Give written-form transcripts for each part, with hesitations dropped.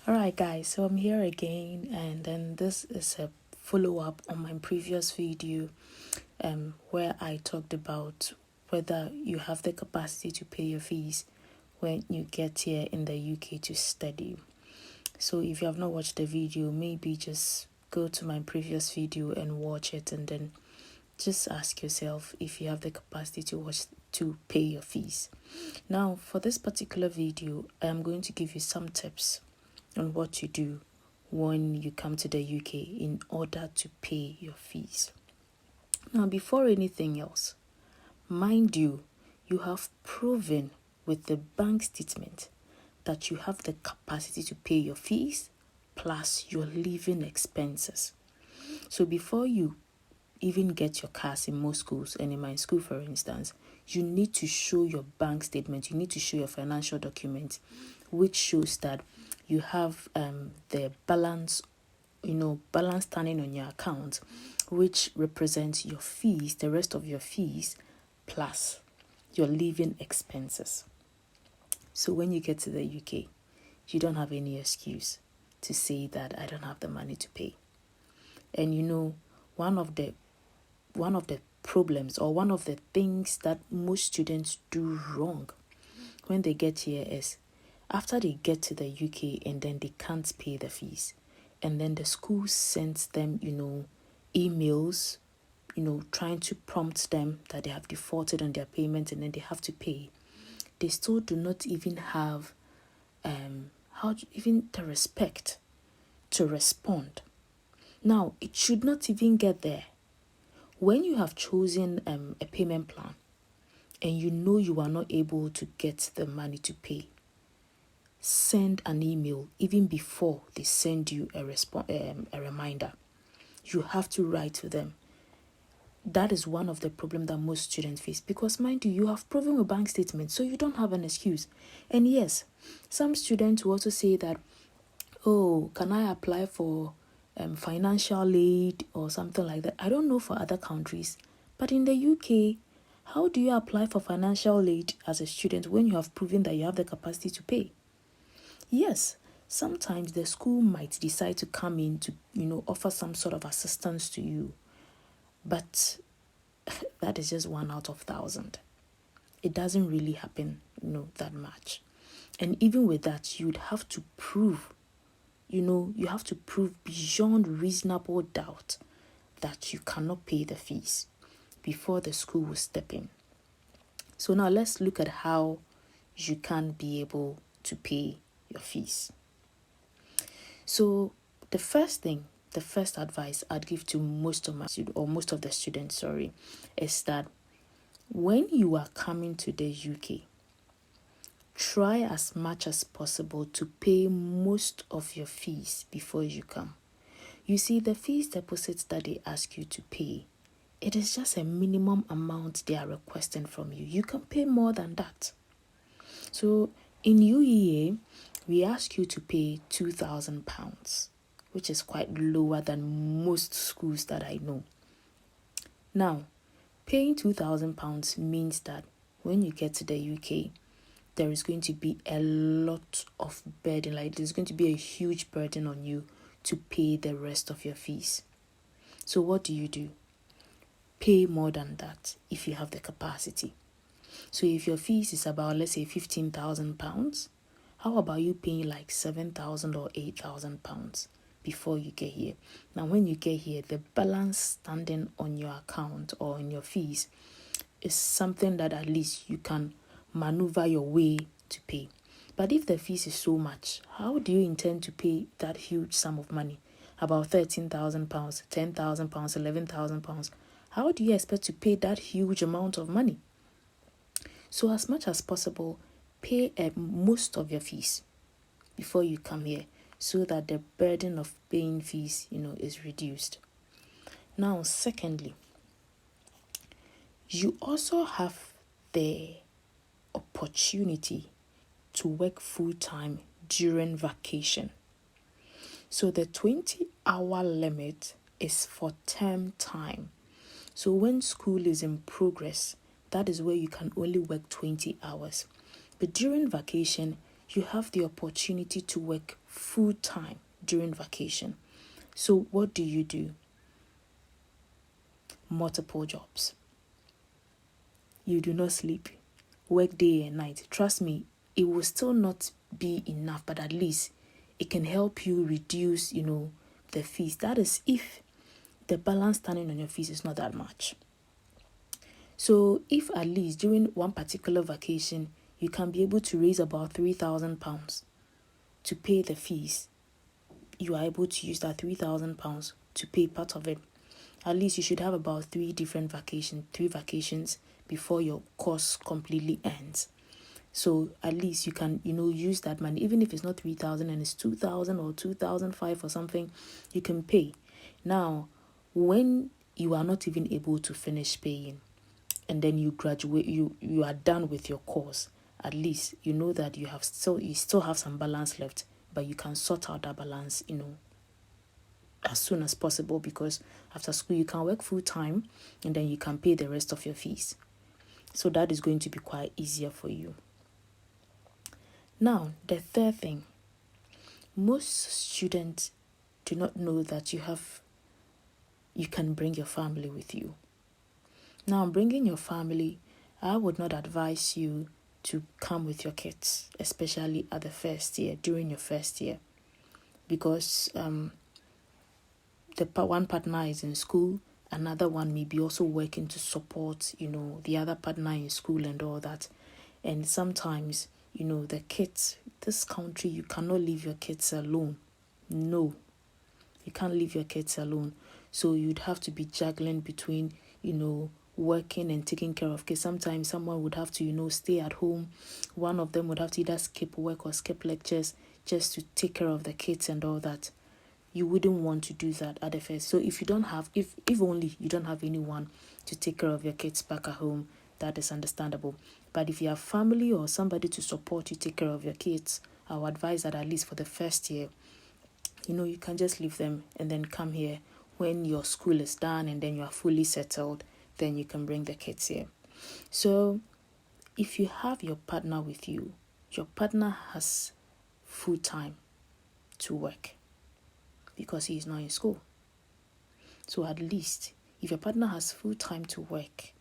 Alright, guys, so I'm here again, and then this is a follow up on my previous video where I talked about whether you have the capacity to pay your fees when you get here in the UK to study. So, if you have not watched the video, maybe just go to my previous video and watch it, and then just ask yourself if you have the capacity to pay your fees. Now, for this particular video, I am going to give you some tips on what to do when you come to the UK in order to pay your fees. Now, before anything else, mind you, you have proven with the bank statement that you have the capacity to pay your fees plus your living expenses. So before you even get your cars in most schools, and in my school, for instance, you need to show your bank statement, you need to show your financial document, which shows that you have the balance standing on your account, which represents your fees, the rest of your fees, plus your living expenses. So when you get to the UK, you don't have any excuse to say that I don't have the money to pay. And one of the problems, or one of the things that most students do wrong when they get here is after they get to the UK and then they can't pay the fees, and then the school sends them emails trying to prompt them that they have defaulted on their payment and then they have to pay. They still do not even have the respect to respond. Now, it should not even get there. When you have chosen a payment plan and you are not able to get the money to pay, send an email even before they send you a reminder. You have to write to them. That is one of the problems that most students face, because mind you have proven your bank statement, so you don't have an excuse. And yes, some students will also say that, oh, can I apply for financial aid or something like that? I don't know for other countries, but in the UK, how do you apply for financial aid as a student when you have proven that you have the capacity to pay? Yes, sometimes the school might decide to come in to, offer some sort of assistance to you, but that is just 1 out of 1,000. It doesn't really happen, that much. And even with that, you'd have to prove beyond reasonable doubt that you cannot pay the fees before the school will step in. So now let's look at how you can be able to pay your fees. So the first advice I'd give to most of the students, is that when you are coming to the UK, try as much as possible to pay most of your fees before you come. You see, the fees deposits that they ask you to pay, it is just a minimum amount they are requesting from you. You can pay more than that. So in UEA, we ask you to pay £2,000, which is quite lower than most schools that I know. Now, paying £2,000 means that when you get to the UK, there is going to be a lot of burden. Like, there's going to be a huge burden on you to pay the rest of your fees. So what do? Pay more than that if you have the capacity. So if your fees is about, let's say, £15,000, how about you paying like £7,000 or £8,000 before you get here? Now, when you get here, the balance standing on your account or on your fees is something that at least you can maneuver your way to pay. But if the fees is so much, how do you intend to pay that huge sum of money? About £13,000, £10,000, £11,000. How do you expect to pay that huge amount of money? So as much as possible, pay most of your fees before you come here, so that the burden of paying fees, is reduced. Now, secondly, you also have the opportunity to work full-time during vacation. So the 20-hour limit is for term time. So when school is in progress, that is where you can only work 20 hours. But during vacation, you have the opportunity to work full time during vacation. So what do? Multiple jobs. You do not sleep, work day and night. Trust me, it will still not be enough, but at least it can help you reduce, the fees. That is if the balance standing on your fees is not that much. So if at least during one particular vacation, you can be able to raise about £3,000 to pay the fees, you are able to use that £3,000 to pay part of it. At least you should have about three vacations before your course completely ends. So at least you can, use that money, even if it's not 3,000 and it's 2,000 or 2,500 or something, you can pay. Now, when you are not even able to finish paying, and then you graduate, you are done with your course, at least you know that you still have some balance left, but you can sort out that balance, as soon as possible, because after school you can work full time and then you can pay the rest of your fees. So that is going to be quite easier for you. Now, the third thing, most students do not know that you can bring your family with you. Now, bringing your family, I would not advise you to come with your kids, especially at the first year, during your first year, because the one partner is in school, another one may be also working to support, the other partner in school and all that. And sometimes, the kids, this country, you cannot leave your kids alone. No, you can't leave your kids alone. So you'd have to be juggling between, working and taking care of kids. Sometimes someone would have to, stay at home. One of them would have to either skip work or skip lectures just to take care of the kids and all that. You wouldn't want to do that at the first. So if only you don't have anyone to take care of your kids back at home, that is understandable. But if you have family or somebody to support you take care of your kids, I would advise that at least for the first year, you can just leave them and then come here when your school is done and then you are fully settled, then you can bring the kids here. So if you have your partner with you, your partner has full time to work because he is not in school. So at least if your partner has full time to work,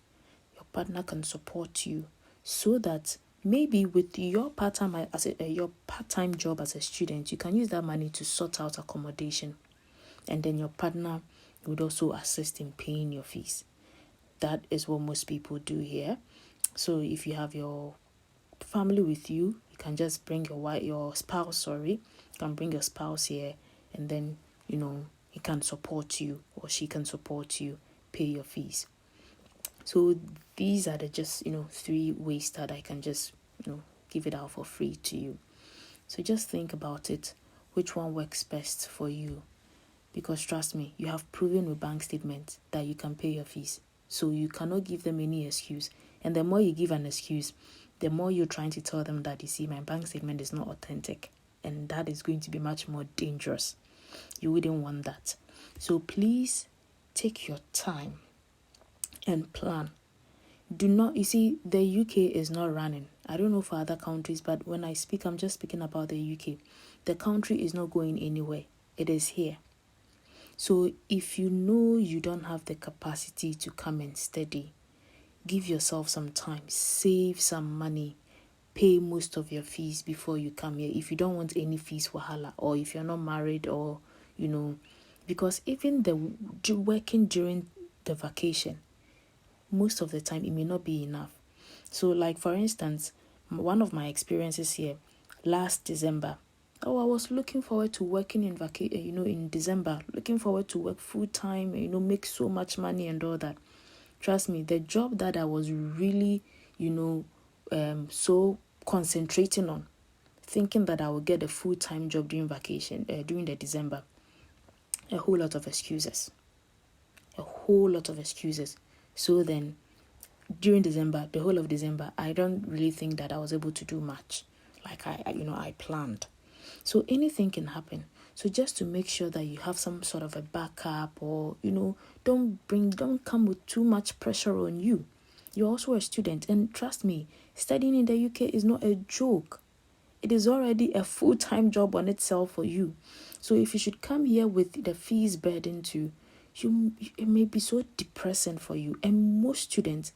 your partner can support you so that maybe with your part-time job as a student, you can use that money to sort out accommodation, and then your partner would also assist in paying your fees. That is what most people do here. So if you have your family with you, you can just bring your spouse. You can bring your spouse here, and then he can support you or she can support you, pay your fees. So these are the just 3 ways that I can just give it out for free to you. So just think about it, which one works best for you, because trust me, you have proven with bank statements that you can pay your fees. So you cannot give them any excuse. And the more you give an excuse, the more you're trying to tell them that, you see, my bank statement is not authentic. And that is going to be much more dangerous. You wouldn't want that. So please take your time and plan. Do not, you see, the UK is not running. I don't know for other countries, but when I speak, I'm just speaking about the UK. The country is not going anywhere. It is here. So if you know you don't have the capacity to come and study, give yourself some time, save some money, pay most of your fees before you come here. If you don't want any fees wahala, or if you're not married, or because even the working during the vacation, most of the time it may not be enough. So like for instance, one of my experiences here last December, I was looking forward to working in December, looking forward to work full time, make so much money and all that. Trust me, the job that I was really, so concentrating on, thinking that I would get a full-time job during vacation, during the December, a whole lot of excuses. So then, during December, the whole of December, I don't really think that I was able to do much like I planned. So anything can happen. So just to make sure that you have some sort of a backup, or, don't come with too much pressure on you. You're also a student, and trust me, studying in the UK is not a joke. it is already a full-time job on itself for you. So if you should come here with the fees burden too, it may be so depressing for you. And most students,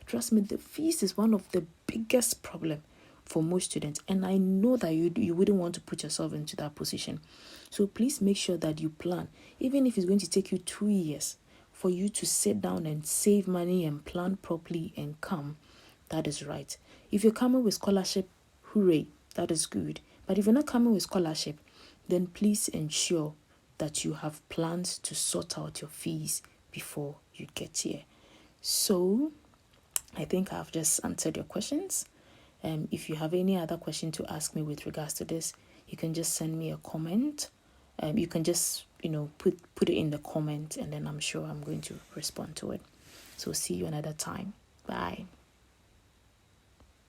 trust me, the fees is one of the biggest problem for most students. And I know that you wouldn't want to put yourself into that position. So please make sure that you plan, even if it's going to take you 2 years for you to sit down and save money and plan properly and come. That is right. If you're coming with scholarship, hooray, that is good. But if you're not coming with scholarship, then please ensure that you have plans to sort out your fees before you get here. So I think I've just answered your questions. If you have any other question to ask me with regards to this, you can just send me a comment. You can just, put it in the comment, and then I'm sure I'm going to respond to it. So see you another time. Bye.